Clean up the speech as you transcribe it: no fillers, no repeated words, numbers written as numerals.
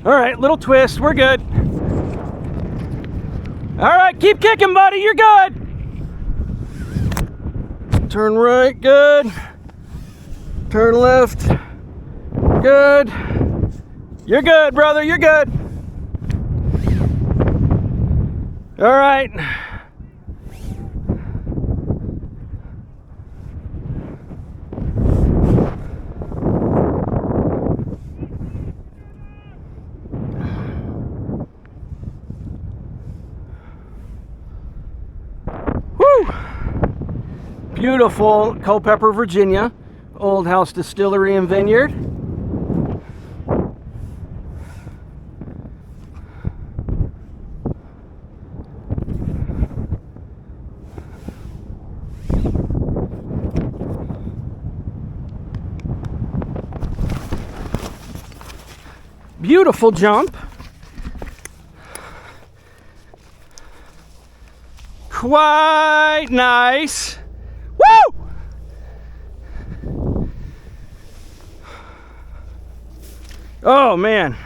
All right, little twist, we're good. All right, keep kicking, buddy, you're good. Turn right, good. Turn left, good. You're good, brother, you're good. All right. Beautiful Culpepper, Virginia, Old House Distillery and Vineyard. Beautiful jump. Quite nice. Woo! Oh man.